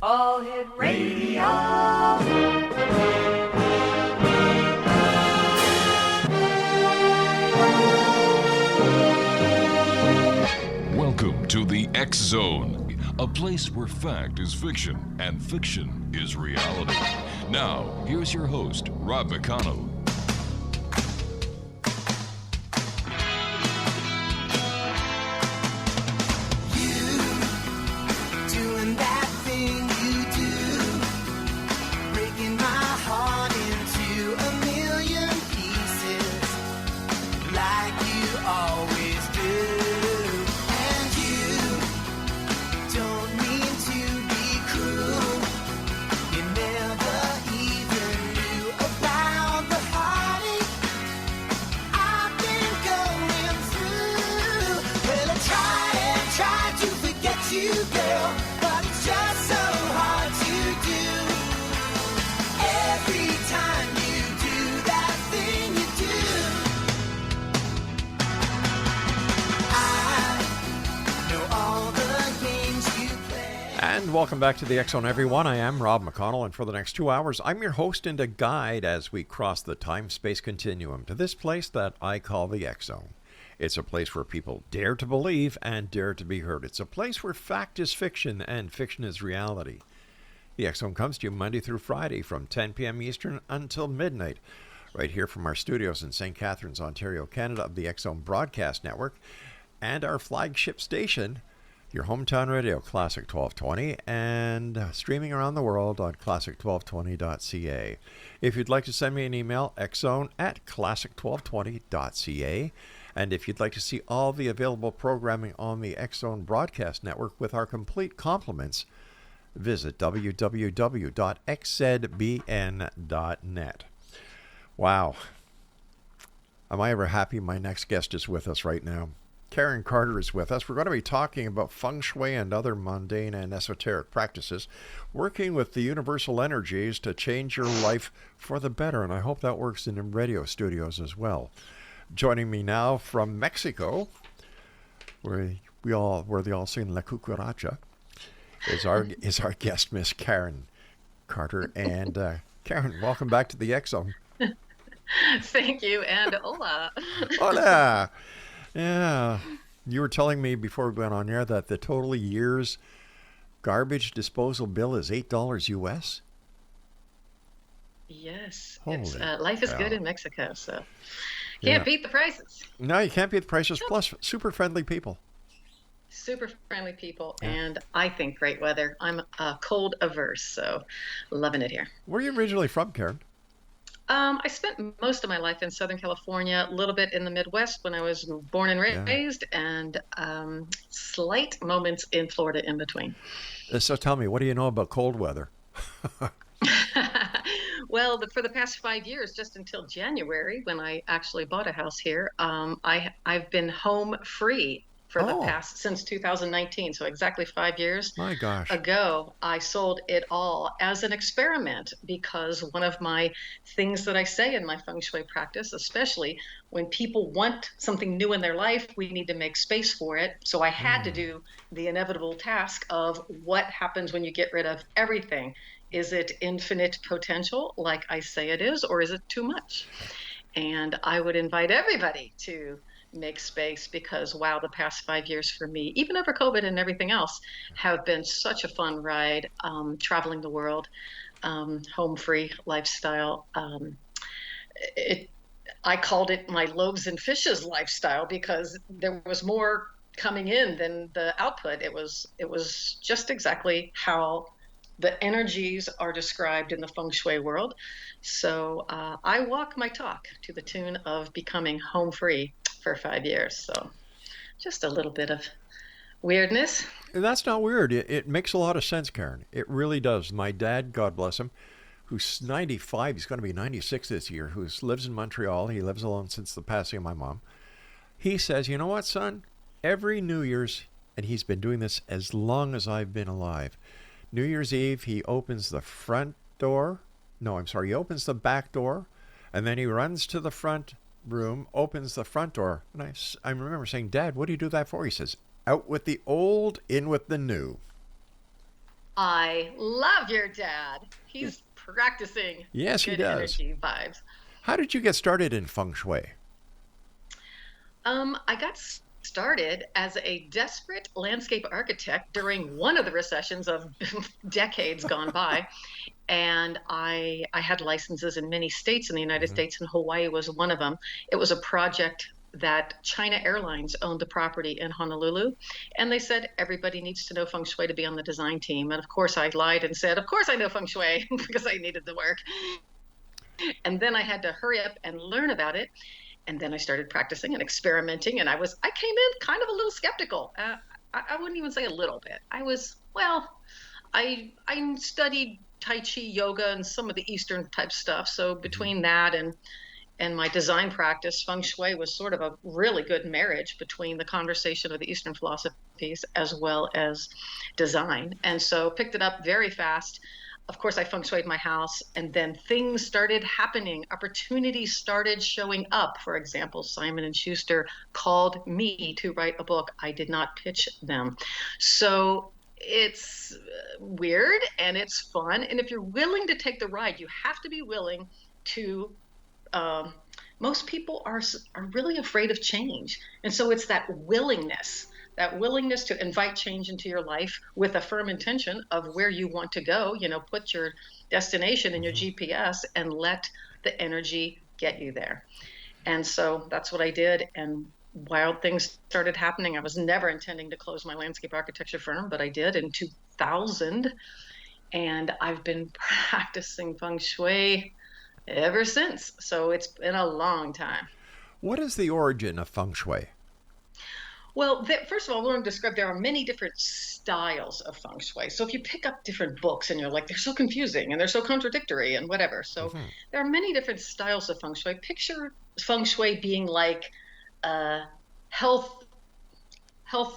All Hit Radio. Welcome to the X Zone, a place where fact is fiction and fiction is reality. Now, here's your host, Rob McConnell. And welcome back to the X Zone, everyone. I am Rob McConnell, and for the next 2 hours, I'm your host and a guide as we cross the time-space continuum to this place that I call the X Zone. It's a place where people dare to believe and dare to be heard. It's a place where fact is fiction and fiction is reality. The X Zone comes to you Monday through Friday from 10 p.m. Eastern until midnight, right here from our studios in St. Catharines, Ontario, Canada, of the X Zone Broadcast Network, and our flagship station, your hometown radio, Classic 1220, and streaming around the world on classic1220.ca. If you'd like to send me an email, xzone@classic1220.ca. And if you'd like to see all the available programming on the X Zone Broadcast Network with our complete complements, visit www.xzbn.net. Wow. Am I ever happy my next guest is with us right now? Karen Carter is with us. We're going to be talking about Feng Shui and other mundane and esoteric practices, working with the universal energies to change your life for the better. And I hope that works in the radio studios as well. Joining me now from Mexico, where they all sing La Cucaracha, is our guest, Miss Karen Carter. And Karen, welcome back to the X Zone. Thank you, and hola. Hola. Yeah. You were telling me before we went on air that the total year's garbage disposal bill is $8 US? Yes. Holy life is good in Mexico, so can't beat the prices. No, you can't beat the prices. Plus, super friendly people. Super friendly people, and I think great weather. I'm cold averse, so loving it here. Where are you originally from, Karen? I spent most of my life in Southern California, a little bit in the Midwest when I was born and raised, and slight moments in Florida in between. So tell me, what do you know about cold weather? Well, for the past 5 years, just until January, when I actually bought a house here, I've been home free for the past, since 2019. So exactly 5 years ago, I sold it all as an experiment, because one of my things that I say in my Feng Shui practice, especially when people want something new in their life, we need to make space for it. So I had to do the inevitable task of what happens when you get rid of everything. Is it infinite potential, like I say it is, or is it too much? And I would invite everybody to make space, because wow, the past 5 years for me, even over COVID and everything else, have been such a fun ride, traveling the world, home free lifestyle. I called it my loaves and fishes lifestyle, because there was more coming in than the output. It was just exactly how the energies are described in the Feng Shui world. So I walk my talk to the tune of becoming home free for 5 years. So just a little bit of weirdness. That's not weird. It makes a lot of sense, Karen. It really does. My dad, God bless him, who's 95, he's going to be 96 this year, who lives in Montreal. He lives alone since the passing of my mom. He says, you know what, son? Every New Year's, and he's been doing this as long as I've been alive, New Year's Eve, he opens the front door. No, I'm sorry. He opens the back door, and then he runs to the front room, opens the front door. And I remember saying, Dad, what do you do that for? He says, out with the old, in with the new. I love your dad. He's practicing Yes, he good does. energy vibes. How did you get started in Feng Shui? I got started as a desperate landscape architect during one of the recessions of decades gone by. And I had licenses in many states in the United States, and Hawaii was one of them. It was a project that China Airlines owned the property in Honolulu. And they said, everybody needs to know Feng Shui to be on the design team. And of course, I lied and said, of course I know Feng Shui because I needed the work. And then I had to hurry up and learn about it. And then I started practicing and experimenting. And I came in kind of a little skeptical. I wouldn't even say a little bit. I studied Tai Chi, yoga, and some of the Eastern type stuff. So between that and my design practice, Feng Shui was sort of a really good marriage between the conversation of the Eastern philosophies as well as design. And so picked it up very fast. Of course, I Feng Shuied my house, and then things started happening. Opportunities started showing up. For example, Simon and Schuster called me to write a book. I did not pitch them. So it's weird and it's fun. And if you're willing to take the ride, you have to be willing to. Most people are really afraid of change, and so it's that willingness to invite change into your life with a firm intention of where you want to go. Put your destination in your GPS and let the energy get you there. And so that's what I did. And wild things started happening. I was never intending to close my landscape architecture firm, but I did in 2000. And I've been practicing Feng Shui ever since. So it's been a long time. What is the origin of Feng Shui? Well, first of all, I want to describe there are many different styles of Feng Shui. So if you pick up different books and you're like, they're so confusing and they're so contradictory and whatever. So there are many different styles of Feng Shui. Picture Feng Shui being like health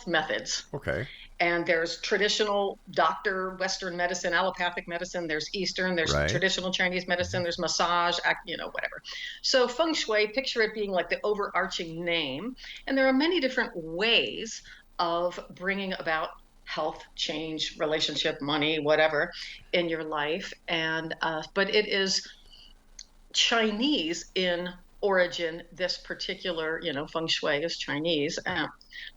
methods. Okay. And there's traditional doctor, Western medicine, allopathic medicine. There's Eastern, there's traditional Chinese medicine, there's massage, whatever. So Feng Shui, picture it being like the overarching name. And there are many different ways of bringing about health, change, relationship, money, whatever in your life. And but it is Chinese in origin. This particular, Feng Shui is Chinese.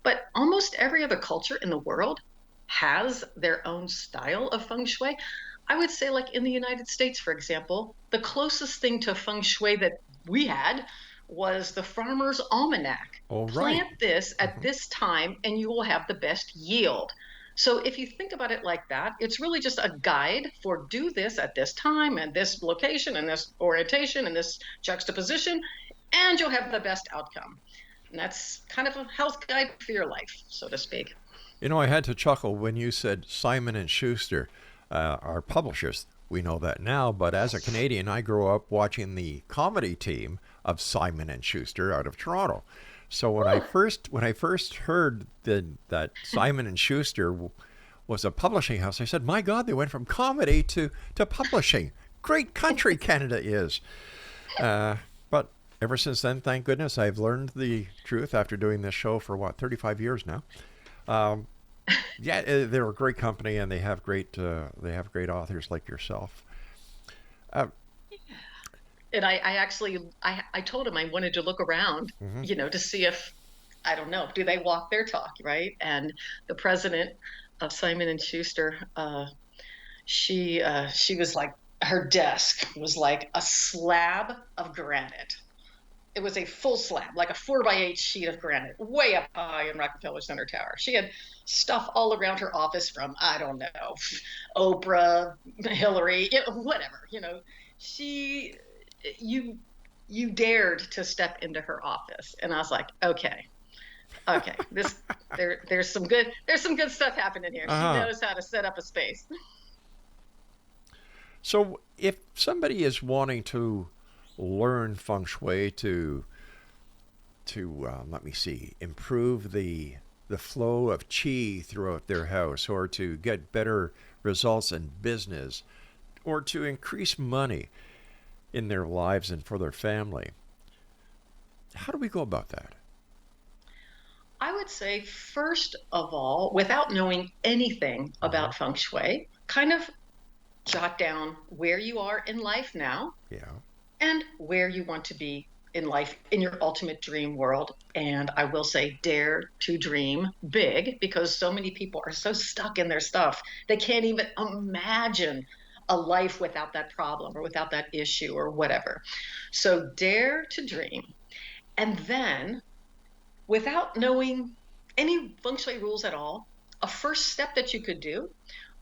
But almost every other culture in the world has their own style of Feng Shui. I would say, like in the United States, for example, the closest thing to Feng Shui that we had was the Farmer's Almanac. Plant this at this time and you will have the best yield. So if you think about it like that, it's really just a guide for do this at this time and this location and this orientation and this juxtaposition, and you'll have the best outcome. And that's kind of a health guide for your life, so to speak. I had to chuckle when you said Simon and Schuster, our publishers. We know that now, but as a Canadian, I grew up watching the comedy team of Simon and Schuster out of Toronto. So when I first heard that Simon and Schuster was a publishing house, I said, "My God, they went from comedy to publishing. Great country Canada is." But ever since then, thank goodness, I've learned the truth after doing this show for 35 years now. They're a great company, and they have great authors like yourself. And I told him I wanted to look around, to see if, I don't know, do they walk their talk, right? And the president of Simon and Schuster, she was like, her desk was like a slab of granite. It was a full slab, like a 4x8 sheet of granite, way up high in Rockefeller Center Tower. She had stuff all around her office from, I don't know, Oprah, Hillary, whatever, you dared to step into her office. And I was like, okay, there's some good stuff happening here. She knows how to set up a space. So if somebody is wanting to learn Feng Shui to improve the flow of qi throughout their house, or to get better results in business, or to increase money in their lives and for their family, how do we go about that? I would say, first of all, without knowing anything about Feng Shui, kind of jot down where you are in life now. Yeah. And where you want to be in life, in your ultimate dream world. And I will say, dare to dream big, because so many people are so stuck in their stuff. They can't even imagine a life without that problem or without that issue or whatever. So dare to dream. And then, without knowing any Feng Shui rules at all, a first step that you could do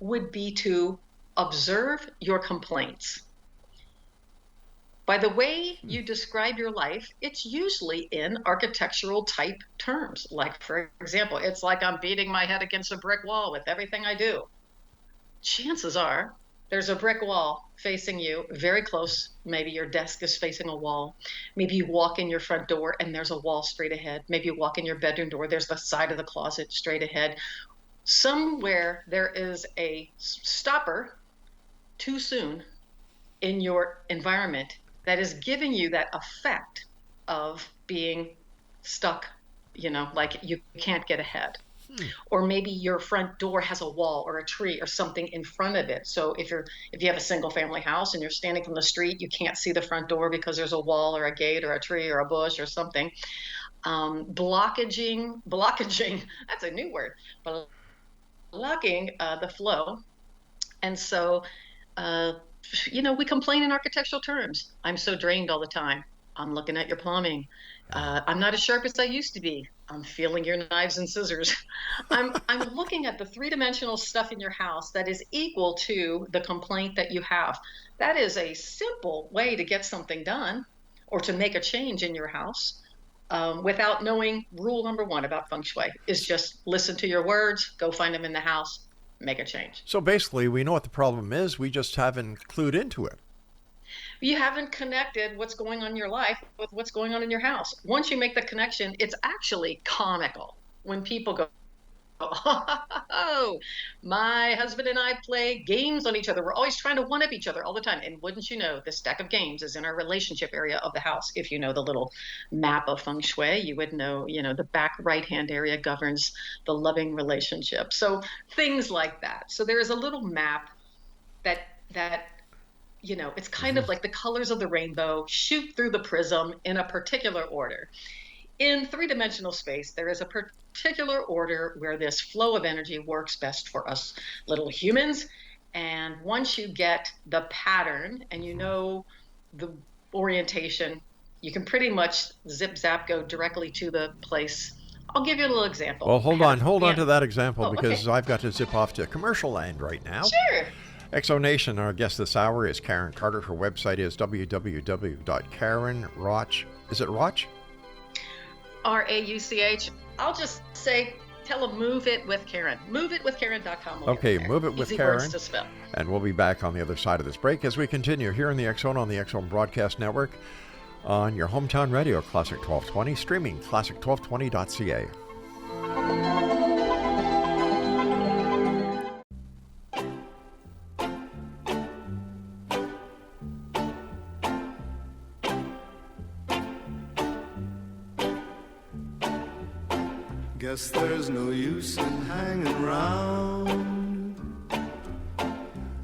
would be to observe your complaints. By the way you describe your life, it's usually in architectural type terms. Like, for example, it's like I'm beating my head against a brick wall with everything I do. Chances are there's a brick wall facing you very close. Maybe your desk is facing a wall. Maybe you walk in your front door and there's a wall straight ahead. Maybe you walk in your bedroom door, there's the side of the closet straight ahead. Somewhere there is a stopper too soon in your environment that is giving you that effect of being stuck, like you can't get ahead. Or maybe your front door has a wall or a tree or something in front of it. So if you have a single family house and you're standing from the street, you can't see the front door because there's a wall or a gate or a tree or a bush or something. Blockaging, that's a new word, blocking the flow. And so, we complain in architectural terms. I'm so drained all the time. I'm looking at your plumbing. I'm not as sharp as I used to be. I'm feeling your knives and scissors. I'm looking at the three-dimensional stuff in your house that is equal to the complaint that you have. That is a simple way to get something done or to make a change in your house without knowing rule number one about Feng Shui is just listen to your words, go find them in the house, make a change. So basically, we know what the problem is. We just haven't clued into it. You haven't connected what's going on in your life with what's going on in your house. Once you make the connection, it's actually comical when people go, oh, my husband and I play games on each other. We're always trying to one-up each other all the time. And wouldn't you know, the stack of games is in our relationship area of the house. If you know the little map of Feng Shui, you would know, the back right-hand area governs the loving relationship. So things like that. So there is a little map that it's kind of like the colors of the rainbow shoot through the prism in a particular order. In three-dimensional space, there is a particular order where this flow of energy works best for us little humans. And once you get the pattern and you know the orientation, you can pretty much zip-zap go directly to the place. I'll give you a little example. Well, hold on to that example because I've got to zip off to commercial land right now. Sure. Exonation, our guest this hour is Karen Carter. Her website is www.KarenRauch. Is it RAUCH? RAUCH. I'll just say, tell them move it with Karen. MoveItWithKaren.com. Okay, Move It With Easy Karen. Words to spell. And we'll be back on the other side of this break as we continue here in the X Zone on the X Zone Broadcast Network on your hometown radio, Classic 1220, streaming classic1220.ca. Guess there's no use in hanging around.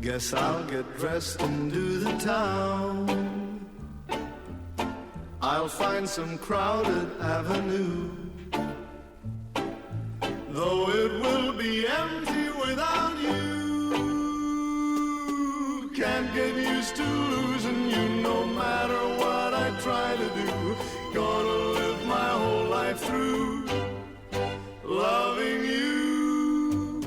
Guess I'll get dressed and do the town. I'll find some crowded avenue, though it will be empty without you. Can't get used to losing you no matter what I try to do. Gonna live my whole life through loving you.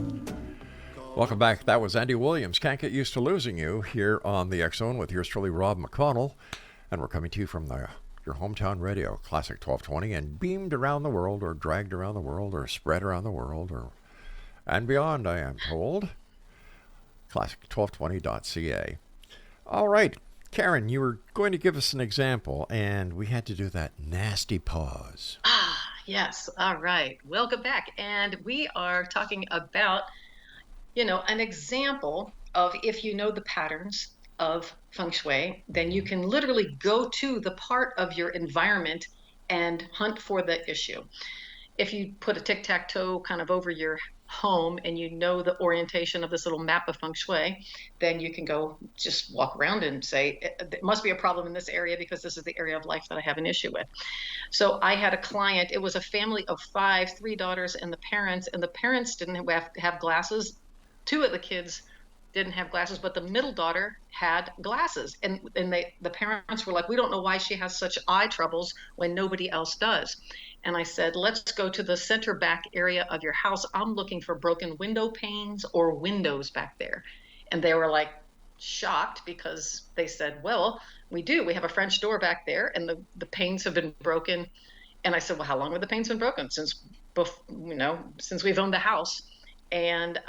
Welcome back. That was Andy Williams. Can't Get Used to Losing You here on the X Zone with yours truly, Rob McConnell. And we're coming to you from your hometown radio, Classic 1220, and beamed around the world or dragged around the world or spread around the world and beyond, I am told. Classic1220.ca. All right. Karen, you were going to give us an example, and we had to do that nasty pause. Yes. All right. Welcome back. And we are talking about, an example of if you know the patterns of Feng Shui, then you can literally go to the part of your environment and hunt for the issue. if you put a tic-tac-toe kind of over your home and you know the orientation of this little map of Feng Shui, then you can go just walk around and say, it must be a problem in this area because this is the area of life that I have an issue with. So I had a client, it was a family of 5, 3 daughters and the parents didn't have glasses. 2 of the kids didn't have glasses, but the middle daughter had glasses. And the parents were like, we don't know why she has such eye troubles when nobody else does. And I said, let's go to the center back area of your house. I'm looking for broken window panes or windows back there. And they were like shocked because they said, well, we do. We have a French door back there and the panes have been broken. And I said, well, how long have the panes been broken? Since we've owned the house. And,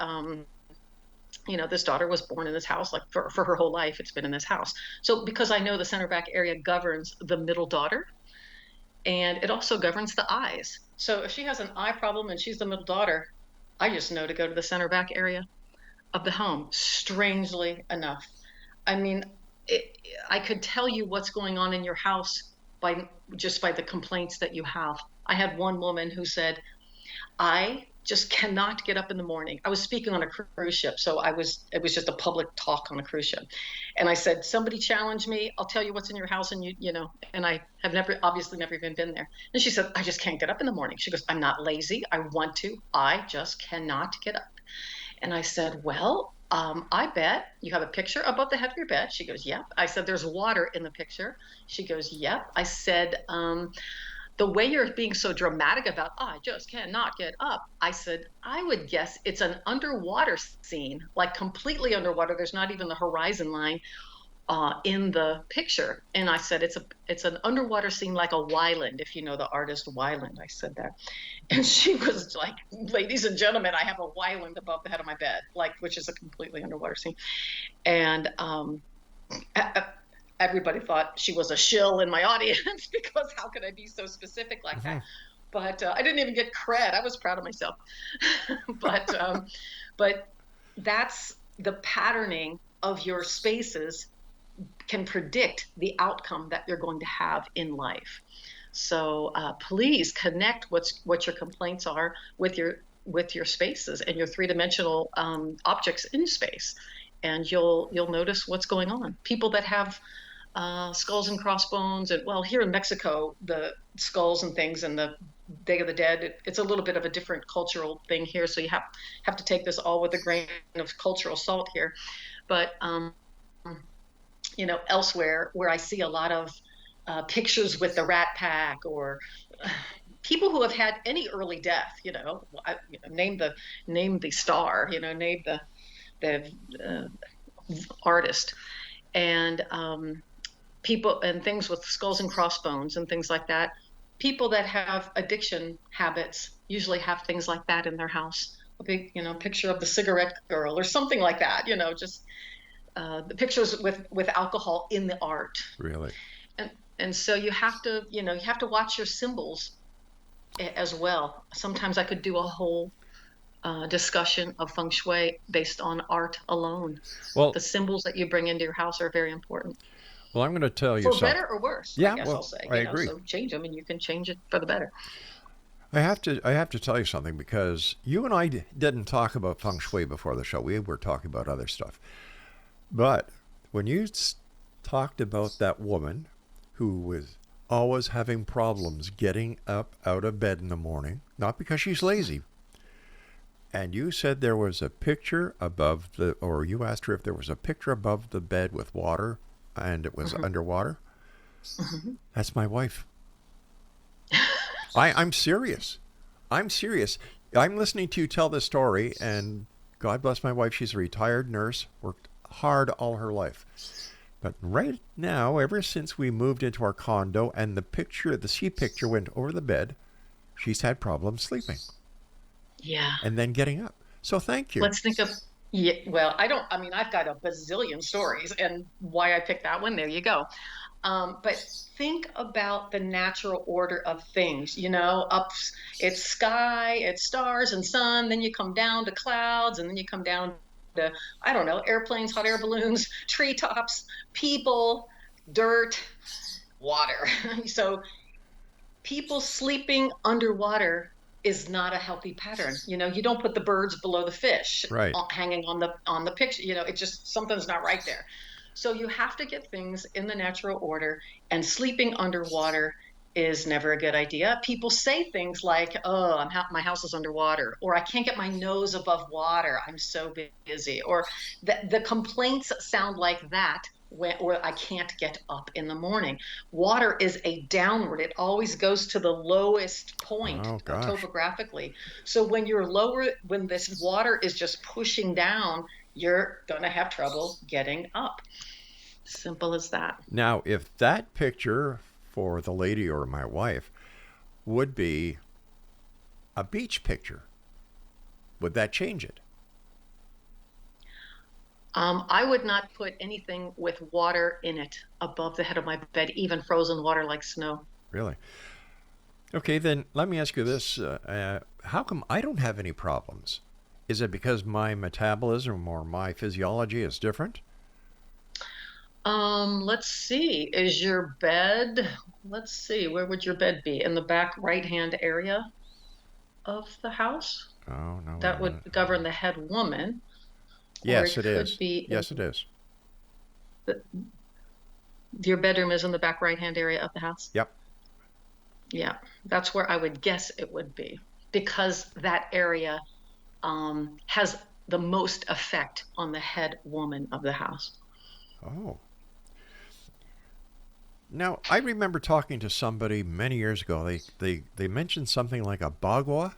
this daughter was born in this house, like for her whole life, it's been in this house. So because I know the center back area governs the middle daughter, and it also governs the eyes. So if she has an eye problem and she's the middle daughter, I just know to go to the center back area of the home, strangely enough. I mean, I could tell you what's going on in your house by the complaints that you have. I had one woman who said, I just cannot get up in the morning. I was speaking on a cruise ship, so it was just a public talk on a cruise ship. And I said, somebody challenge me, I'll tell you what's in your house, and and I have obviously never even been there. And she said, I just can't get up in the morning. She goes, I'm not lazy, I want to, I just cannot get up. And I said, well, I bet you have a picture above the head of your bed. She goes, yep. I said, there's water in the picture. She goes, yep. I said, the way you're being so dramatic about, I just cannot get up. I said, I would guess it's an underwater scene, like completely underwater. There's not even the horizon line in the picture. And I said, it's an underwater scene like a Wyland, if you know the artist Wyland. I said that. And she was like, ladies and gentlemen, I have a Wyland above the head of my bed, which is a completely underwater scene. And everybody thought she was a shill in my audience because how could I be so specific like that? But I didn't even get cred. I was proud of myself. But that's the patterning of your spaces can predict the outcome that you're going to have in life. So please connect what your complaints are with your spaces and your 3-dimensional objects in space, and you'll notice what's going on. People that have skulls and crossbones, and here in Mexico, the skulls and things and the Day of the Dead, it's a little bit of a different cultural thing here, so you have to take this all with a grain of cultural salt here. But elsewhere where I see a lot of pictures with the Rat Pack or people who have had any early death, name the star, name the artist, and people and things with skulls and crossbones and things like that. People that have addiction habits usually have things like that in their house. A big, picture of the cigarette girl or something like that. Just the pictures with alcohol in the art. Really. And so you have to watch your symbols as well. Sometimes I could do a whole discussion of Feng Shui based on art alone. Well, the symbols that you bring into your house are very important. Well, I'm going to tell you for something. better or worse. Yeah, I guess I'll say. I agree. So change them, and you can change it for the better. I have to tell you something, because you and I didn't talk about Feng Shui before the show. We were talking about other stuff. But when you talked about that woman who was always having problems getting up out of bed in the morning, not because she's lazy, and you said there was a picture above or you asked her if there was a picture above the bed with water, and it was underwater. That's my wife. I'm serious. I'm listening to you tell this story, and God bless my wife. She's a retired nurse, worked hard all her life. But right now, ever since we moved into our condo and the sea picture went over the bed, she's had problems sleeping. Yeah. And then getting up. So thank you. Let's think of, I've got a bazillion stories, and why I picked that one, there you go. But think about the natural order of things, up, it's sky, it's stars and sun, then you come down to clouds, and then you come down to, airplanes, hot air balloons, treetops, people, dirt, water. So people sleeping underwater is not a healthy pattern. You don't put the birds below the fish right. Hanging on the picture. It just, something's not right there. So you have to get things in the natural order, and sleeping underwater is never a good idea. People say things like, oh, my house is underwater, or I can't get my nose above water, I'm so busy, or the complaints sound like that, or I can't get up in the morning. Water is a downward. It always goes to the lowest point topographically. So when you're lower, when this water is just pushing down, you're going to have trouble getting up. Simple as that. Now, if that picture for the lady or my wife would be a beach picture, would that change it? I would not put anything with water in it above the head of my bed, even frozen water like snow. Really? Okay, then let me ask you this. How come I don't have any problems? Is it because my metabolism or my physiology is different? Let's see. Is your bed, let's see, where would your bed be? In the back right-hand area of the house? Oh, no. That would govern the head woman. Yes, it is. Yes, it is. Your bedroom is in the back right-hand area of the house? Yep. Yeah, that's where I would guess it would be, because that area has the most effect on the head woman of the house. Oh. Now, I remember talking to somebody many years ago. They mentioned something like a bagua.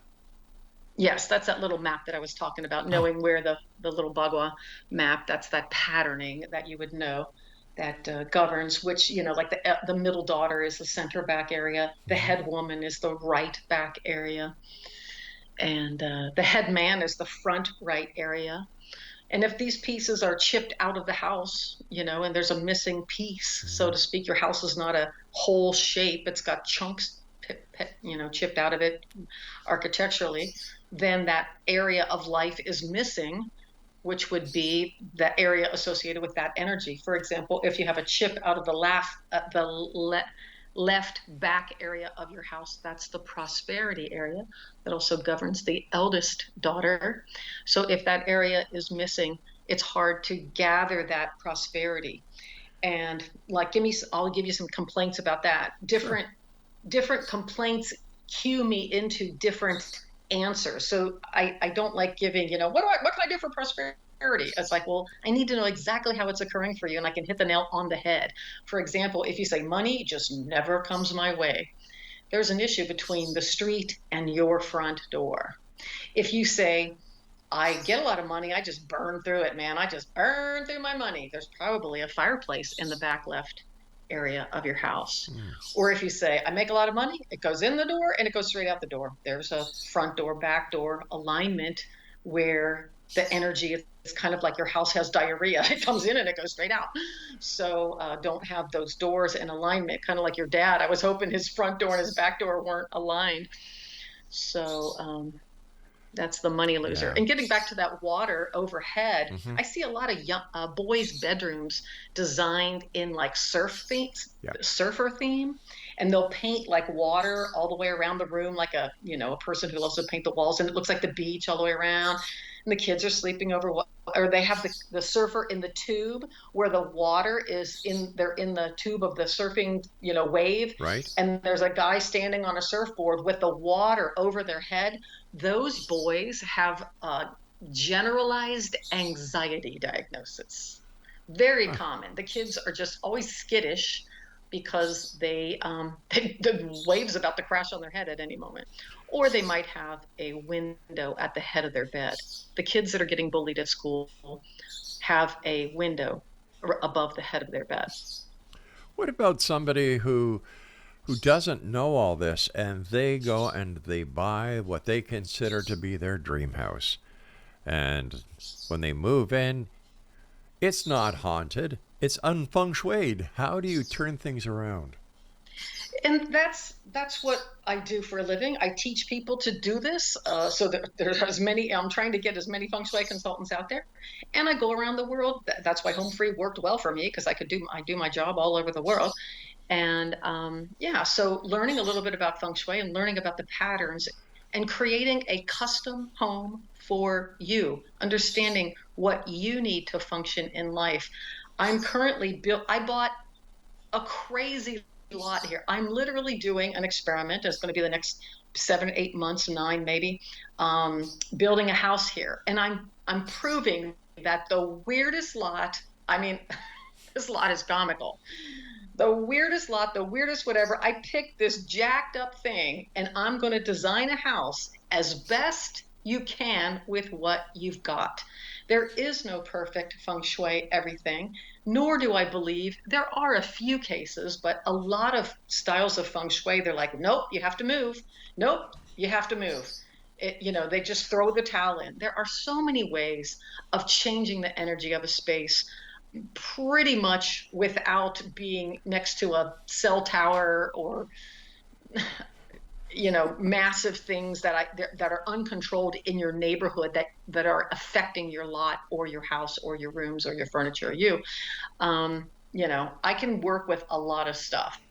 Yes, that's that little map that I was talking about, knowing where the little bagua map, that's that patterning that you would know that governs which, like the middle daughter is the center back area, the head woman is the right back area, and the head man is the front right area. And if these pieces are chipped out of the house, and there's a missing piece, so to speak, your house is not a whole shape, it's got chunks, chipped out of it architecturally, then that area of life is missing, which would be the area associated with that energy. For example, if you have a chip out of the left back area of your house, that's the prosperity area that also governs the eldest daughter. So if that area is missing, it's hard to gather that prosperity. And I'll give you some complaints about that. Different complaints cue me into different answers. So I don't like giving, what can I do for prosperity? It's like, well, I need to know exactly how it's occurring for you, and I can hit the nail on the head. For example, if you say money just never comes my way, there's an issue between the street and your front door. If you say, I get a lot of money, I just burn through it, man. I just burn through my money, there's probably a fireplace in the back left area of your house. Or if you say, I make a lot of money, it goes in the door and it goes straight out the door. There's a front door, back door alignment where the energy is kind of like your house has diarrhea. It comes in and it goes straight out. So don't have those doors in alignment, kind of like your dad. I was hoping his front door and his back door weren't aligned. So that's the money loser. Yeah. And getting back to that water overhead, I see a lot of young boys' bedrooms designed in like surfer theme, and they'll paint like water all the way around the room, like a person who loves to paint the walls, and it looks like the beach all the way around. And the kids are sleeping over, or they have the surfer in the tube where the water is they're in the tube of the surfing, wave. Right. And there's a guy standing on a surfboard with the water over their head. Those boys have a generalized anxiety diagnosis. Very common. The kids are just always skittish because the wave's about to crash on their head at any moment. Or they might have a window at the head of their bed. The kids that are getting bullied at school have a window above the head of their bed. What about somebody who doesn't know all this, and they go and they buy what they consider to be their dream house? And when they move in, it's not haunted. It's un-feng shuied. How do you turn things around? And that's what I do for a living. I teach people to do this. So there's I'm trying to get as many feng shui consultants out there. And I go around the world. That's why Home Free worked well for me, because I do my job all over the world. And so learning a little bit about feng shui and learning about the patterns and creating a custom home for you, understanding what you need to function in life. I'm currently I bought a crazy lot here. I'm literally doing an experiment. It's going to be the next 7, 8 months, 9 maybe, building a house here. And I'm proving that the weirdest lot, I mean, this lot is comical. The weirdest lot, the weirdest whatever, I picked this jacked up thing, and I'm going to design a house as best you can with what you've got. There is no perfect Feng Shui everything, nor do I believe there are a few cases, but a lot of styles of Feng Shui, they're like, nope, you have to move. Nope, you have to move. They just throw the towel in. There are so many ways of changing the energy of a space, pretty much without being next to a cell tower or massive things that are uncontrolled in your neighborhood that are affecting your lot or your house or your rooms or your furniture or you. I can work with a lot of stuff,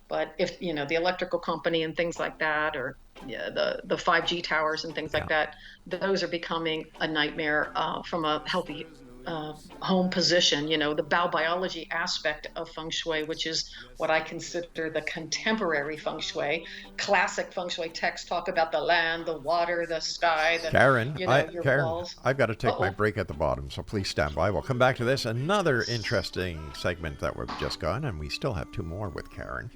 but if the electrical company and things like that, or the 5G towers and things like that, those are becoming a nightmare from a healthy home position. The biology aspect of Feng Shui, which is what I consider the contemporary Feng Shui. Classic Feng Shui texts talk about the land, the water, the sky, Karen, your Karen, walls. I've got to take my break at the bottom, so please stand by. We'll come back to this, another interesting segment that we've just gone, and we still have 2 more with Karen.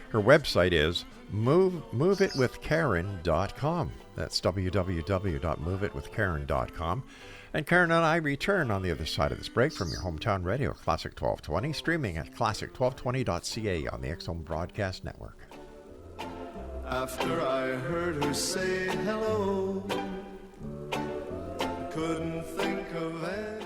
Her website is moveitwithkaren.com. That's www.moveitwithkaren.com. And Karen and I return on the other side of this break from your hometown radio, Classic 1220, streaming at classic1220.ca on the X-Zone Broadcast Network. After I heard her say hello, I couldn't think of anything.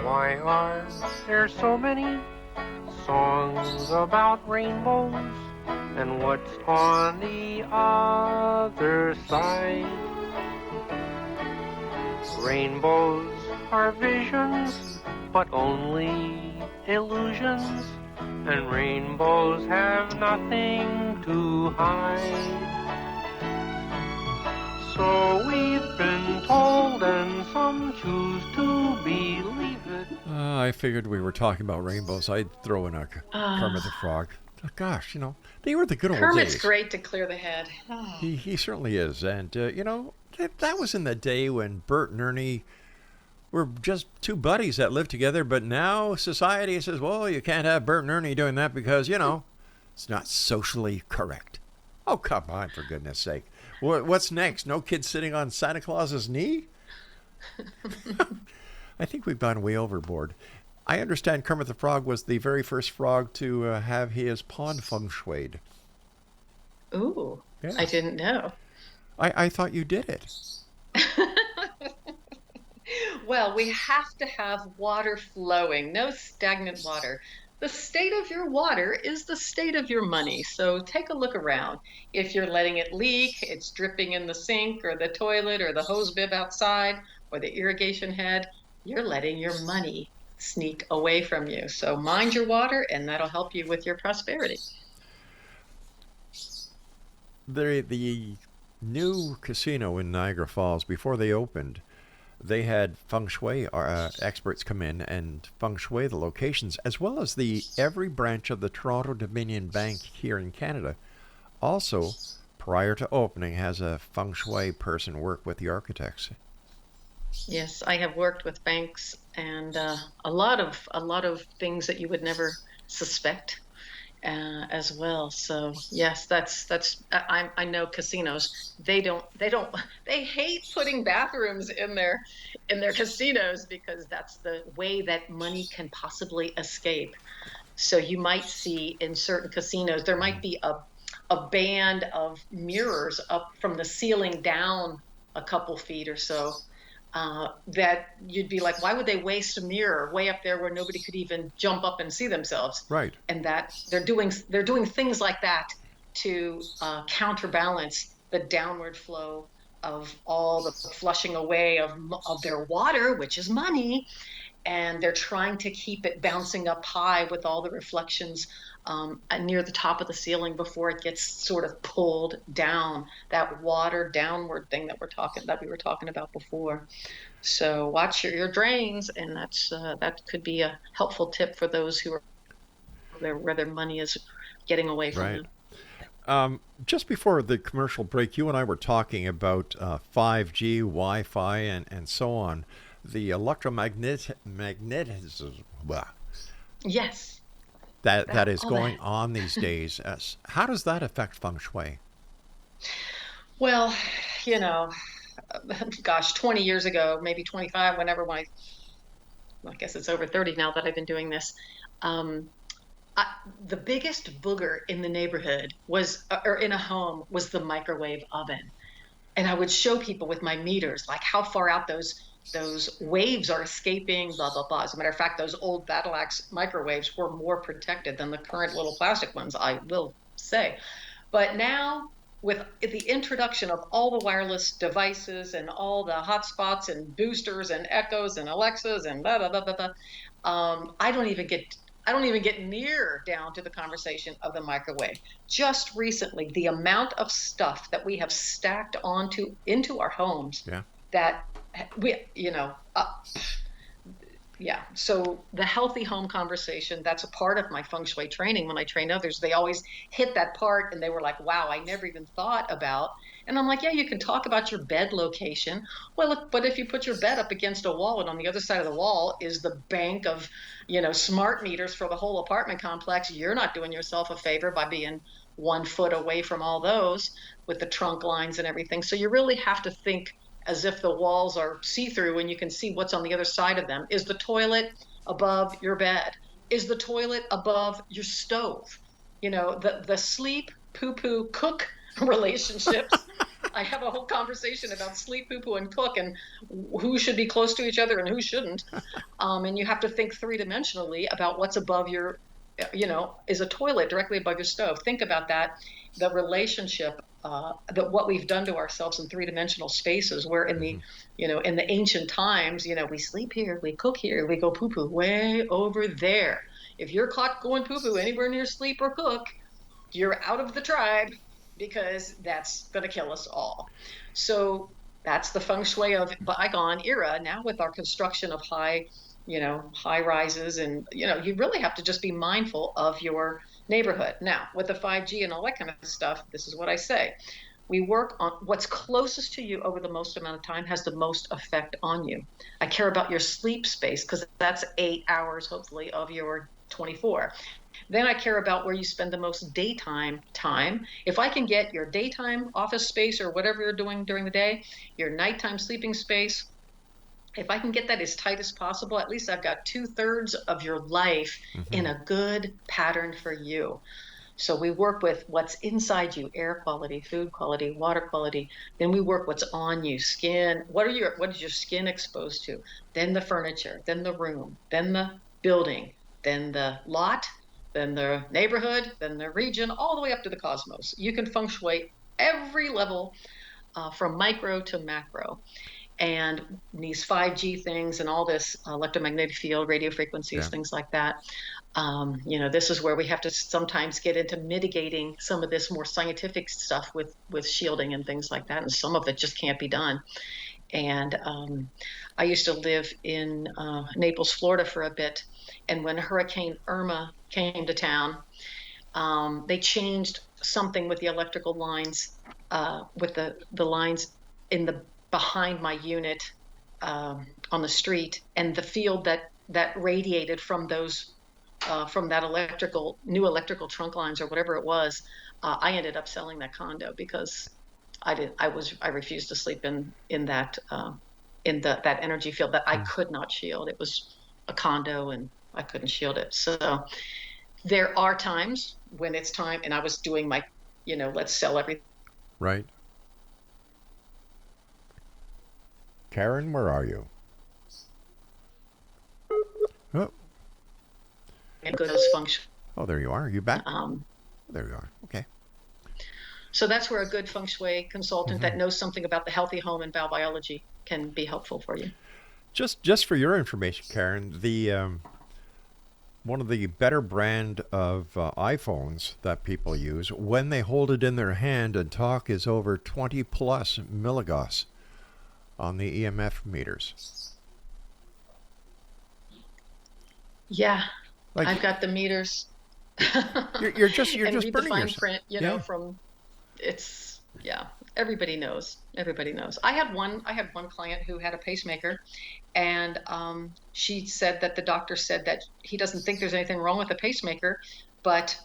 Why are there so many songs about rainbows? And what's on the other side? Rainbows are visions, but only illusions. And rainbows have nothing to hide. So we've been told, and some choose to believe it. I figured we were talking about rainbows. I'd throw in a Kermit the Frog. Gosh, they were the good old days. Kermit's great to clear the head. He certainly is. And, that was in the day when Bert and Ernie were just 2 buddies that lived together. But now society says, well, you can't have Bert and Ernie doing that because, it's not socially correct. Oh, come on, for goodness sake. What's next? No kids sitting on Santa Claus's knee? I think we've gone way overboard. I understand Kermit the Frog was the very first frog to have his pond feng shuied. Ooh, yeah. I didn't know. I thought you did it. Well, we have to have water flowing, no stagnant water. The state of your water is the state of your money. So take a look around. If you're letting it leak, it's dripping in the sink or the toilet or the hose bib outside or the irrigation head, you're letting your money sneak away from you. So mind your water, and that'll help you with your prosperity. The new casino in Niagara Falls, before they opened, they had Feng Shui experts come in and Feng Shui the locations, as well as every branch of the Toronto Dominion Bank here in Canada. Also, prior to opening, has a Feng Shui person work with the architects. Yes, I have worked with banks and a lot of things that you would never suspect as well. So yes, I know casinos. They hate putting bathrooms in their casinos because that's the way that money can possibly escape. So you might see in certain casinos there might be a band of mirrors up from the ceiling down a couple feet or so. That you'd be like, why would they waste a mirror way up there where nobody could even jump up and see themselves? Right. And that they're doing things like that to counterbalance the downward flow of all the flushing away of their water, which is money, and they're trying to keep it bouncing up high with all the reflections near the top of the ceiling before it gets sort of pulled down. That water downward thing that we were talking about before. So watch your drains, and that could be a helpful tip for those who are where their money is getting away from Right. them. Just before the commercial break, you and I were talking about 5G, Wi-Fi, and so on. The magnetism Yes. that is All going that. on these days. How does that affect Feng Shui? Well, you know, gosh, 20 years ago, maybe 25, I guess it's over 30 now that I've been doing this. Um, the biggest booger in the neighborhood or in a home, was the microwave oven. And I would show people with my meters, like how far out those waves are escaping, blah, blah, blah. As a matter of fact, those old battle axe microwaves were more protected than the current little plastic ones, I will say. But now, with the introduction of all the wireless devices and all the hotspots and boosters and echoes and Alexas and blah, blah, blah, blah, blah, I don't even get near down to the conversation of the microwave. Just recently, the amount of stuff that we have stacked into our homes, Yeah. that yeah. So the healthy home conversation, that's a part of my Feng Shui training. When I train others, they always hit that part and they were like, wow, I never even thought about. And I'm like, yeah, you can talk about your bed location. Well, look, but if you put your bed up against a wall and on the other side of the wall is the bank of, smart meters for the whole apartment complex, you're not doing yourself a favor by being 1 foot away from all those with the trunk lines and everything. So you really have to think as if the walls are see-through and you can see what's on the other side of them. Is the toilet above your bed? Is the toilet above your stove? The sleep, poo-poo, cook relationships. I have a whole conversation about sleep, poo-poo, and cook, and who should be close to each other and who shouldn't. And you have to think three-dimensionally about what's above your, is a toilet directly above your stove? Think about that, the relationship, that what we've done to ourselves in three-dimensional spaces, where in the ancient times, we sleep here, we cook here, we go poo-poo way over there. If you're caught going poo-poo anywhere near sleep or cook, you're out of the tribe, because that's going to kill us all. So that's the Feng Shui of bygone era. Now with our construction of high rises, and you really have to just be mindful of your neighborhood. Now with the 5G and all that kind of stuff, this is what I say. We work on what's closest to you over the most amount of time, has the most effect on you. I care about your sleep space, because that's 8 hours, hopefully, of your 24. Then I care about where you spend the most daytime time. If I can get your daytime office space or whatever you're doing during the day, your nighttime sleeping space, if I can get that as tight as possible, at least I've got 2/3 of your life in a good pattern for you. So we work with what's inside you: air quality, food quality, water quality. Then we work what's on you: skin. What is your skin exposed to? Then the furniture, then the room, then the building, then the lot, then the neighborhood, then the region, all the way up to the cosmos. You can feng shui every level, from micro to macro. And these 5G things and all this electromagnetic field, radio frequencies, things like that. This is where we have to sometimes get into mitigating some of this more scientific stuff with shielding and things like that. And some of it just can't be done. And I used to live in Naples, Florida for a bit. And when Hurricane Irma came to town, they changed something with the electrical lines, with the lines behind my unit, on the street, and the field that radiated from those from that new electrical trunk lines or whatever it was. I ended up selling that condo because I refused to sleep in that that energy field that I could not shield. It was a condo and I couldn't shield it. So there are times when it's time, and I was doing my, let's sell everything. Right. Karen, where are you? Oh. And those functions. Oh, there you are. Are you back? There you are. Okay. So that's where a good Feng Shui consultant that knows something about the healthy home and bowel biology can be helpful for you. Just for your information, Karen, the one of the better brand of iPhones that people use, when they hold it in their hand and talk, is over 20 plus milligauss on the EMF meters. Yeah, Like, I've got the meters. you're just and read the burning fine yourself. print, everybody knows. I had one client who had a pacemaker, and she said that the doctor said that he doesn't think there's anything wrong with the pacemaker, but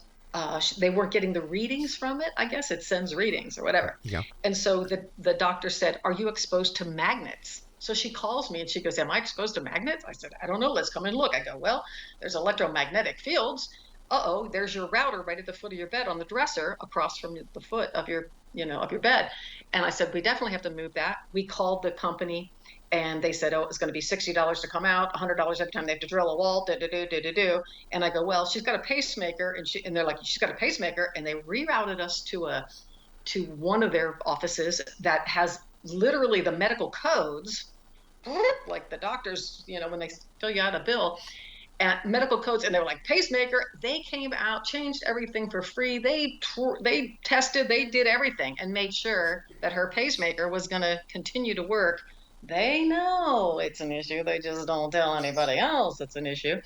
they weren't getting the readings from it. I guess it sends readings or whatever. Yeah. And so the doctor said, "Are you exposed to magnets?" So she calls me and she goes, "Am I exposed to magnets?" I said, "I don't know. Let's come and look." I go, "Well, there's electromagnetic fields. Uh-oh, there's your router right at the foot of your bed on the dresser across from the foot of your bed." And I said, "We definitely have to move that." We called the company and they said, "Oh, it's going to be $60 to come out, $100 every time they have to drill a wall, do. And I go, "Well, she's got a pacemaker," and they're like, "She's got a pacemaker." And they rerouted us to one of their offices that has literally the medical codes, like the doctors, when they fill you out a bill, at medical codes, and they were like, "Pacemaker." They came out, changed everything for free. They tested, they did everything and made sure that her pacemaker was going to continue to work. They know it's an issue. They just don't tell anybody else it's an issue.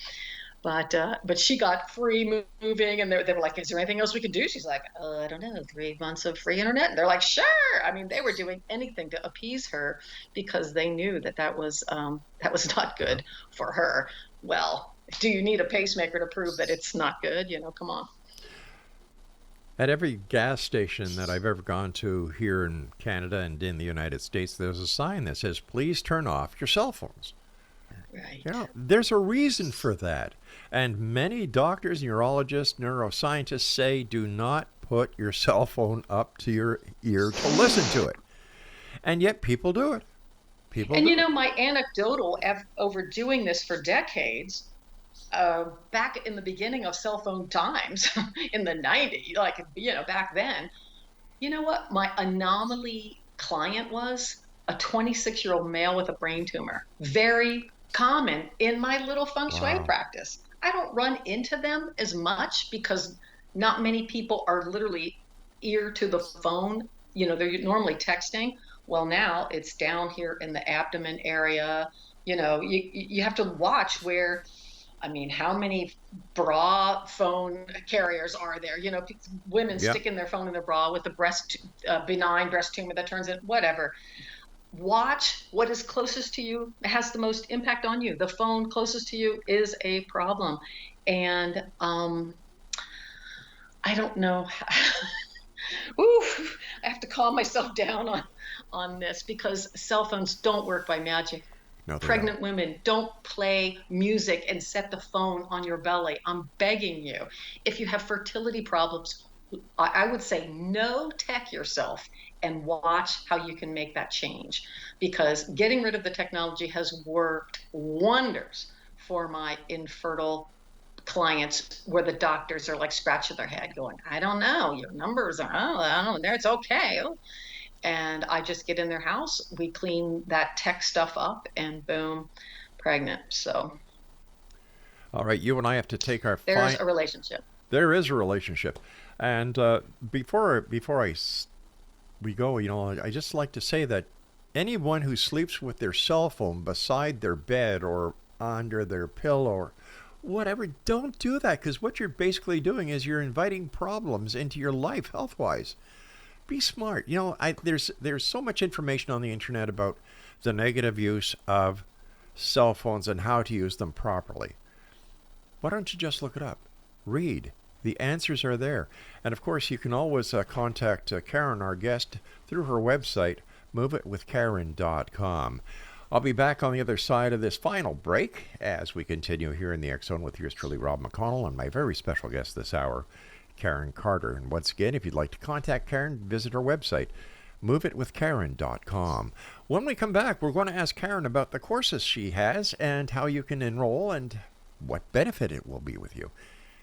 But she got free moving, and they were like, "Is there anything else we can do?" She's like, "I don't know, 3 months of free internet." And they're like, "Sure." I mean, they were doing anything to appease her because they knew that was not good for her. Well, do you need a pacemaker to prove that it's not good? Come on. At every gas station that I've ever gone to here in Canada and in the United States, there's a sign that says, "Please turn off your cell phones." Right. There's a reason for that. And many doctors, neurologists, neuroscientists say, do not put your cell phone up to your ear to listen to it. And yet people do it. My anecdotal over doing this for decades, back in the beginning of cell phone times in the 90s, back then, you know what my anomaly client was? A 26-year-old male with a brain tumor. Very common in my little Feng Shui practice. I don't run into them as much because not many people are literally ear to the phone. They're normally texting. Well, now it's down here in the abdomen area. You have to watch where, how many bra phone carriers are there? Women sticking their phone in their bra with the benign breast tumor that turns in, whatever. Watch what is closest to you, has the most impact on you. The phone closest to you is a problem. And I don't know. I have to calm myself down on this because cell phones don't work by magic. No, Pregnant women, don't play music and set the phone on your belly. I'm begging you. If you have fertility problems, I would say no tech yourself and watch how you can make that change, because getting rid of the technology has worked wonders for my infertile clients where the doctors are like scratching their head going, "I don't know, your numbers are, I don't know, it's okay." And I just get in their house, we clean that tech stuff up, and boom, pregnant. So. All right, you and I have to take our There's a relationship. There is a relationship. And before we go, I just like to say that anyone who sleeps with their cell phone beside their bed or under their pillow or whatever, don't do that, because what you're basically doing is you're inviting problems into your life health-wise. Be smart. There's so much information on the internet about the negative use of cell phones and how to use them properly. Why don't you just look it up? Read. The answers are there. And of course, you can always contact Karen, our guest, through her website, moveitwithkaren.com. I'll be back on the other side of this final break as we continue here in the X Zone with yours truly, Rob McConnell, and my very special guest this hour, Karen Carter. And once again, if you'd like to contact Karen, visit her website, moveitwithkaren.com. When we come back, we're going to ask Karen about the courses she has and how you can enroll and what benefit it will be with you.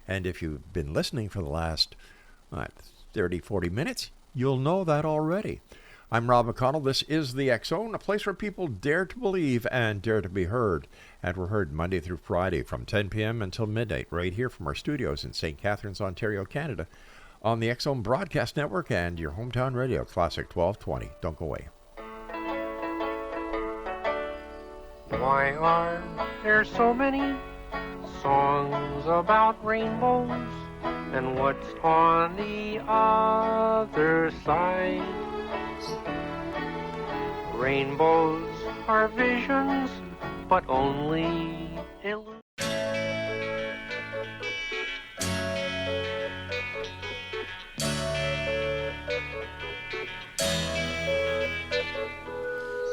And if you've been listening for the last 30, 40 minutes, You'll know that already. I'm Rob McConnell. This is the X Zone, a place where people dare to believe and dare to be heard. And we're heard Monday through Friday from 10 p.m. until midnight, right here from our studios in St. Catharines, Ontario, Canada, on the X Zone Broadcast Network and your hometown radio, Classic 1220. Don't go away. Why are there so many songs about rainbows? And what's on the other side? Rainbows are visions, but only illusions.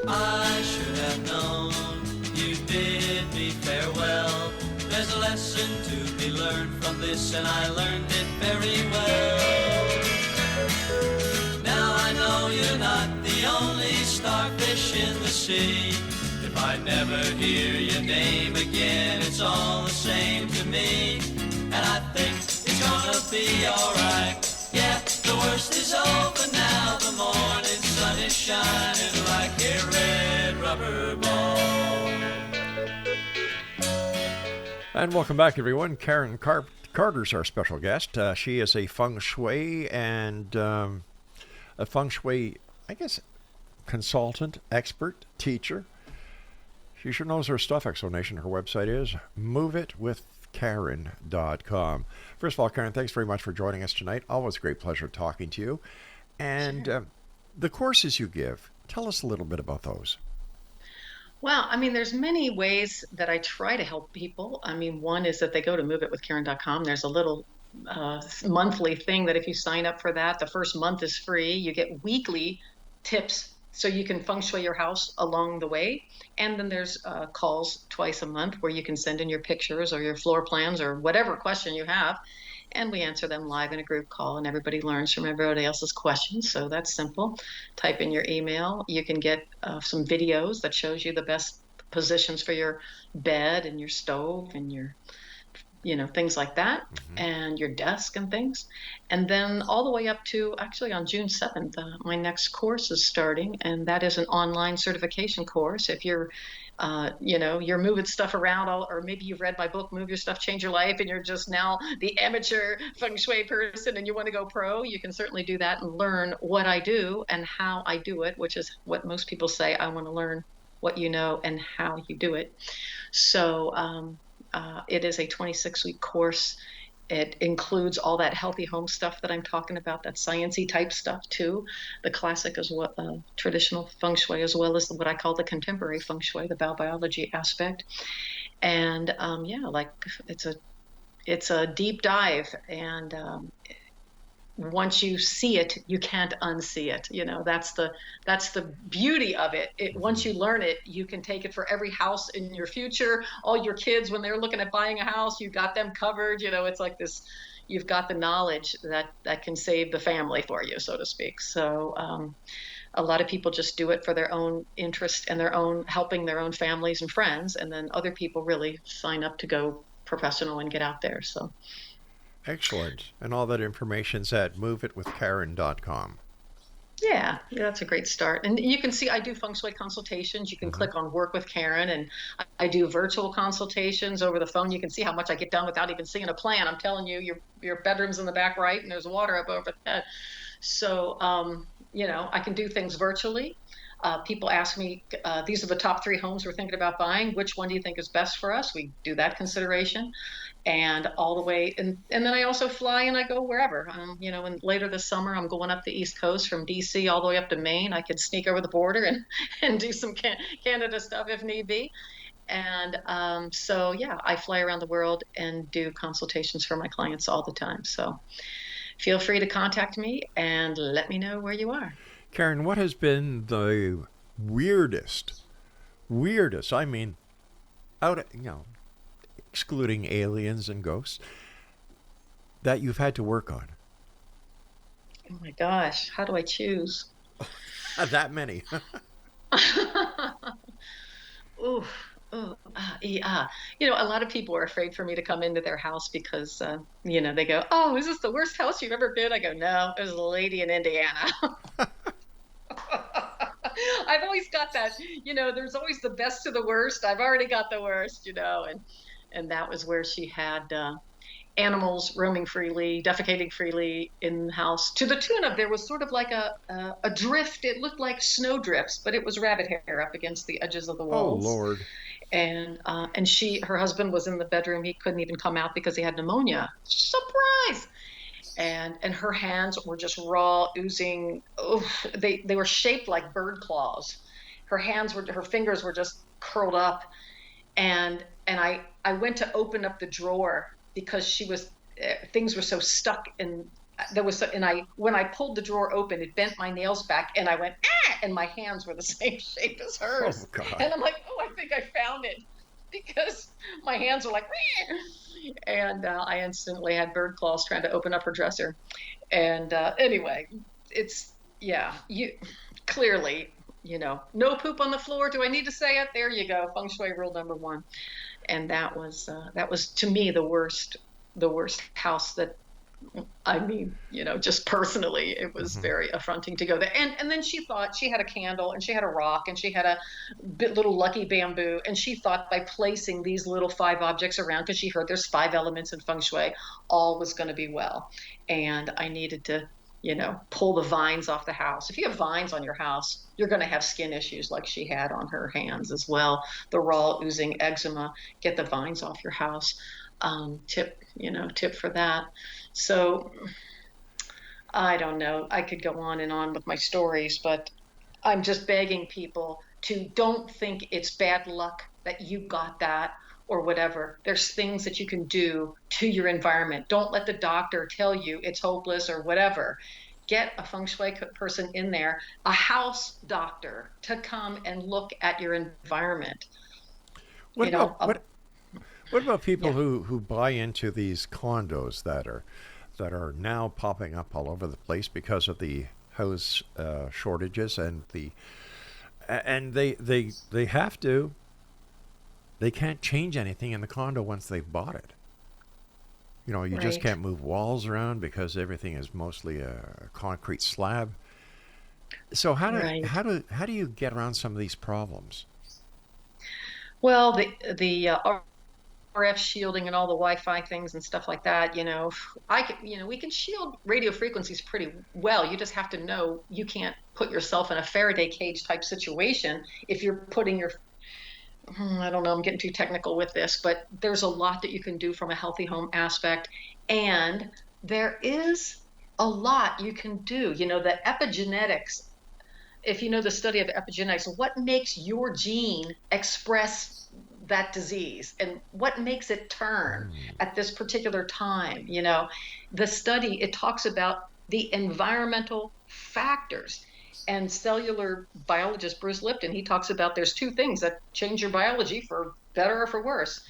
I should have known you'd bid me farewell. There's a lesson to be learned from this, and I learned it very well. Now I know you're not the only starfish in the sea. If I never hear your name again, it's all the same to me. And I think it's gonna be alright. Yeah, the worst is over now. The morning sun is shining like a red rubber ball. And welcome back, everyone. Karen Carter's our special guest. She is a Feng Shui and a Feng Shui, I guess, consultant, expert, teacher. She sure knows her stuff, Exonation. Her website is moveitwithkaren.com. First of all, Karen, thanks very much for joining us tonight. Always a great pleasure talking to you. And Sure. The courses you give, tell us a little bit about those. Well, I mean, there's many ways that I try to help people. I mean, one is that they go to moveitwithkaren.com. There's a little monthly thing that if you sign up for that, the first month is free. You get weekly tips so you can feng shui your house along the way. And then there's calls twice a month where you can send in your pictures or your floor plans or whatever question you have. And we answer them live in a group call, and everybody learns from everybody else's questions. So that's simple. Type in your email. You can get some videos that shows you the best positions for your bed and your stove and your, things like that, and your desk and things. And then all the way up to actually on June 7th, my next course is starting, and that is an online certification course. If you're you're moving stuff around, or maybe you've read my book, Move Your Stuff, Change Your Life, and you're just now the amateur feng shui person and you want to go pro, you can certainly do that and learn what I do and how I do it, which is what most people say. I want to learn what you know and how you do it. So it is a 26-week course. It includes all that healthy home stuff that I'm talking about, that sciencey type stuff too, the classic as well, traditional feng shui, as well as what I call the contemporary feng shui, the biology aspect. And it's a deep dive, and once you see it, you can't unsee it. That's the beauty of it. Once you learn it, you can take it for every house in your future. All your kids, when they're looking at buying a house, you got them covered. It's like this. You've got the knowledge that can save the family for you, so to speak. So a lot of people just do it for their own interest and their own helping their own families and friends, and then other people really sign up to go professional and get out there. So. Excellent. And all that information's at moveitwithkaren.com. Yeah, that's a great start. And you can see I do feng shui consultations. You can click on Work with Karen, and I do virtual consultations over the phone. You can see how much I get done without even seeing a plan. I'm telling you, your bedroom's in the back right, and there's water up over the head. So, I can do things virtually. People ask me, these are the top 3 homes we're thinking about buying. Which one do you think is best for us? We do that consideration. And all the way, and then I also fly and I go wherever. And later this summer, I'm going up the East Coast from DC all the way up to Maine. I could sneak over the border and do some Canada stuff if need be. And I fly around the world and do consultations for my clients all the time. So feel free to contact me and let me know where you are. Karen, what has been the weirdest, I mean, excluding aliens and ghosts, that you've had to work on? Oh my gosh, how do I choose? That many. Ooh, Yeah. A lot of people are afraid for me to come into their house because, they go, "Oh, is this the worst house you've ever been?" I go, "No, it was a lady in Indiana." I've always got that, there's always the best to the worst. I've already got the worst, and that was where she had animals roaming freely, defecating freely in the house, to the tune of there was sort of like a drift. It looked like snow drifts, but it was rabbit hair up against the edges of the Oh, walls. Lord. And her husband was in the bedroom. He couldn't even come out because he had pneumonia. Surprise! And her hands were just raw, oozing. Oh, they were shaped like bird claws. Her fingers were just curled up, and I went to open up the drawer because things were so stuck, and when I pulled the drawer open, it bent my nails back, and I went, ah, and my hands were the same shape as hers. Oh, God. And I'm like, oh, I think I found it, because my hands were like, and I instantly had bird claws trying to open up her dresser. And anyway, it's, yeah, you clearly, no poop on the floor. Do I need to say it? There you go. Feng Shui rule number 1. And that was to me the worst house that, I mean, just personally, it was very affronting to go there. And then she thought she had a candle, and she had a rock, and she had a little lucky bamboo. And she thought by placing these little 5 objects around, because she heard there's 5 elements in Feng Shui, all was going to be well. And I needed to, pull the vines off the house. If you have vines on your house, you're going to have skin issues like she had on her hands as well. The raw oozing eczema, get the vines off your house. Tip for that. So I don't know. I could go on and on with my stories, but I'm just begging people to don't think it's bad luck that you got that or whatever. There's things that you can do to your environment. Don't let the doctor tell you it's hopeless or whatever. Get a Feng Shui person in there, a house doctor, to come and look at your environment. What about people who buy into these condos that are now popping up all over the place because of the house shortages, and they have to. They can't change anything in the condo once they've bought it. You just can't move walls around because everything is mostly a concrete slab. So how do you get around some of these problems? Well, the RF shielding and all the Wi-Fi things and stuff like that, we can shield radio frequencies pretty well. You just have to know you can't put yourself in a Faraday cage type situation if you're putting I don't know, I'm getting too technical with this, but there's a lot that you can do from a healthy home aspect. And there is a lot you can do. The epigenetics, if you know the study of epigenetics, what makes your gene express that disease and what makes it turn at this particular time. The study, it talks about the environmental factors. And cellular biologist Bruce Lipton, he talks about there's 2 things that change your biology for better or for worse.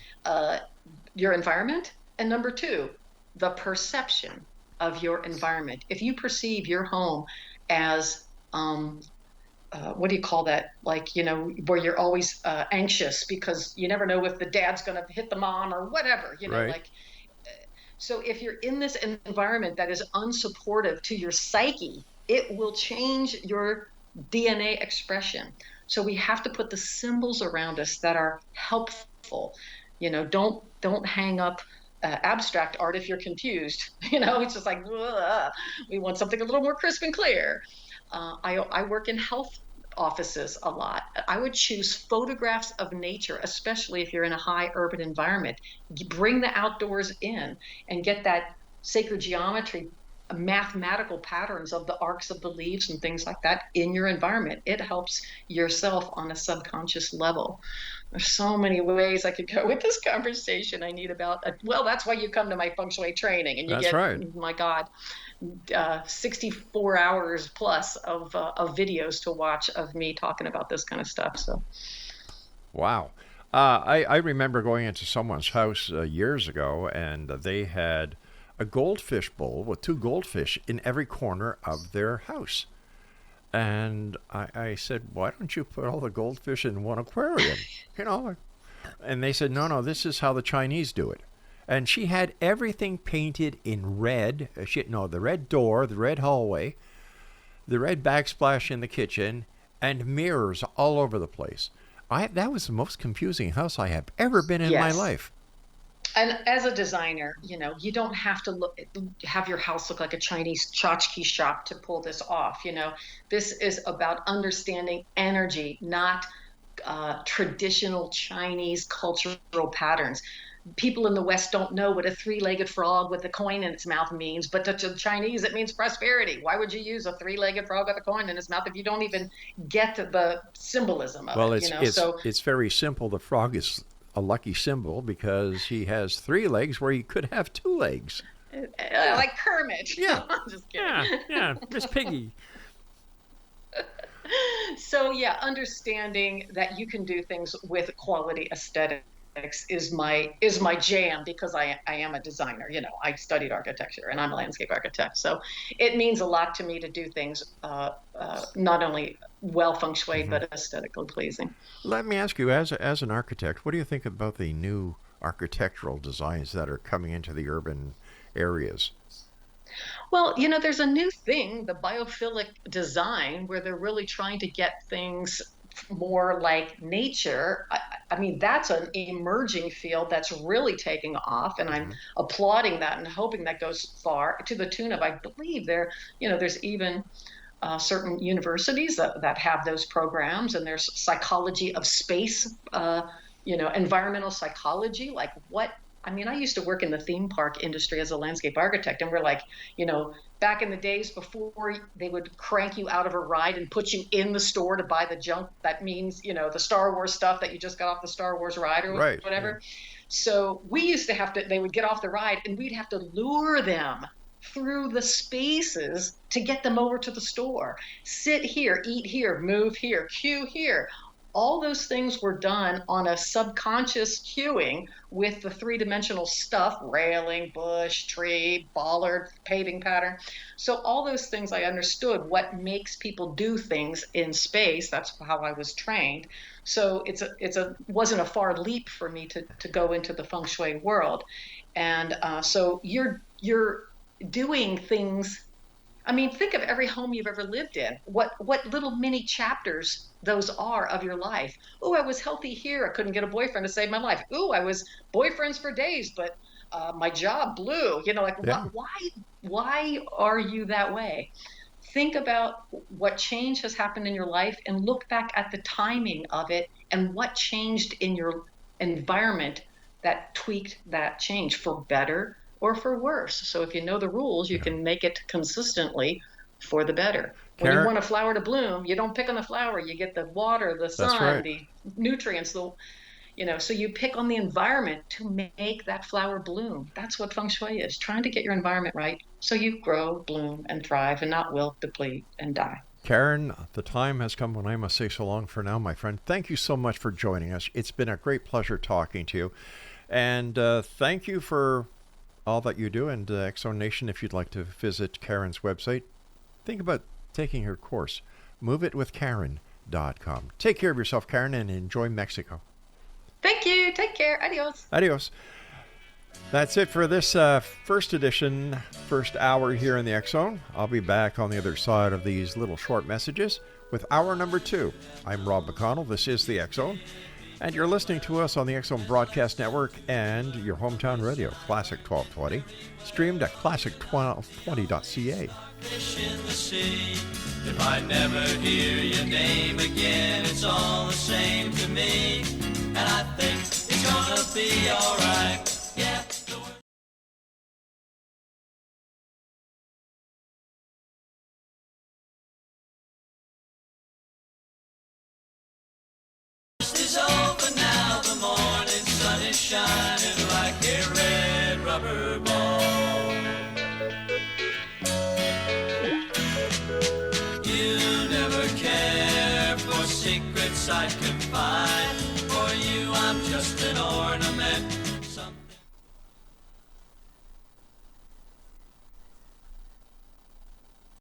Your environment, and number 2, the perception of your environment. If you perceive your home as what do you call that? Like, where you're always anxious because you never know if the dad's going to hit the mom or whatever, Right. So if you're in this environment that is unsupportive to your psyche, it will change your DNA expression. So we have to put the symbols around us that are helpful. Don't hang up abstract art if you're confused. It's just like, we want something a little more crisp and clear. I work in health offices a lot. I would choose photographs of nature, especially if you're in a high urban environment. Bring the outdoors in and get that sacred geometry, mathematical patterns of the arcs of the leaves and things like that in your environment. It helps yourself on a subconscious level. There's so many ways I could go with this conversation. That's why you come to my Feng Shui training, and you my God, 64 hours plus of videos to watch of me talking about this kind of stuff. So, wow. I remember going into someone's house years ago, and they had a goldfish bowl with 2 goldfish in every corner of their house. And I said, why don't you put all the goldfish in one aquarium? And they said, no, this is how the Chinese do it. And she had everything painted in red. The red door, the red hallway, the red backsplash in the kitchen, and mirrors all over the place. That was the most confusing house I have ever been in my life. And as a designer, you don't have to have your house look like a Chinese tchotchke shop to pull this off. This is about understanding energy, not traditional Chinese cultural patterns. People in the West don't know what a three-legged frog with a coin in its mouth means, but to the Chinese, it means prosperity. Why would you use a three-legged frog with a coin in its mouth if you don't even get the symbolism of it? Well, it's very simple. The frog is a lucky symbol because he has 3 legs where he could have 2 legs. Like Kermit. Yeah. I'm just kidding. Yeah, Miss Piggy. So understanding that you can do things with quality aesthetics is my jam, because I am a designer. I studied architecture and I'm a landscape architect. So it means a lot to me to do things not only well feng shui, but aesthetically pleasing. Let me ask you, as an architect, what do you think about the new architectural designs that are coming into the urban areas? Well, there's a new thing, the biophilic design, where they're really trying to get things more like nature. I mean, that's an emerging field that's really taking off, and I'm applauding that and hoping that goes far, to the tune of, I believe there's even certain universities that have those programs, and there's psychology of space, environmental psychology, like what. I mean, I used to work in the theme park industry as a landscape architect, and we're like, back in the days before they would crank you out of a ride and put you in the store to buy the junk, that means, the Star Wars stuff that you just got off the Star Wars ride or whatever. Yeah. So we used to they would get off the ride and we'd have to lure them through the spaces to get them over to the store. Sit here, eat here, move here, queue here. All those things were done on a subconscious cueing with the 3-dimensional stuff, railing, bush, tree, bollard, paving pattern. So all those things I understood what makes people do things in space. That's how I was trained. So wasn't a far leap for me to go into the feng shui world. And so you're doing things. I mean, think of every home you've ever lived in. What little mini chapters those are of your life. Oh, I was healthy here. I couldn't get a boyfriend to save my life. Oh, I was boyfriends for days, but my job blew. Why are you that way? Think about what change has happened in your life and look back at the timing of it and what changed in your environment that tweaked that change for better or for worse. So if you know the rules, you can make it consistently for the better. When you want a flower to bloom, you don't pick on the flower. You get the water, the sun, the nutrients, so you pick on the environment to make that flower bloom. That's what feng shui is, trying to get your environment right so you grow, bloom, and thrive and not wilt, deplete, and die. Karen, the time has come when I must say so long for now, my friend. Thank you so much for joining us. It's been a great pleasure talking to you. And thank you for all that you do. And X-Zone Nation, if you'd like to visit Karen's website, think about taking her course, moveitwithkaren.com. Take care of yourself, Karen, and enjoy Mexico. Thank you. Take care. Adios. Adios. That's it for this first hour here in the X-Zone. I'll be back on the other side of these little short messages with hour number 2. I'm Rob McConnell. This is the X-Zone. And you're listening to us on the X-Zone Broadcast Network and your hometown radio, Classic 1220, streamed at classic1220.ca. Fish in the sea. If I never hear your name again, it's all the same to me. And I think it's gonna be alright. Yeah. Is over now, the morning sun is shining like a red rubber ball. You never care for secrets I confide. For you I'm just an ornament.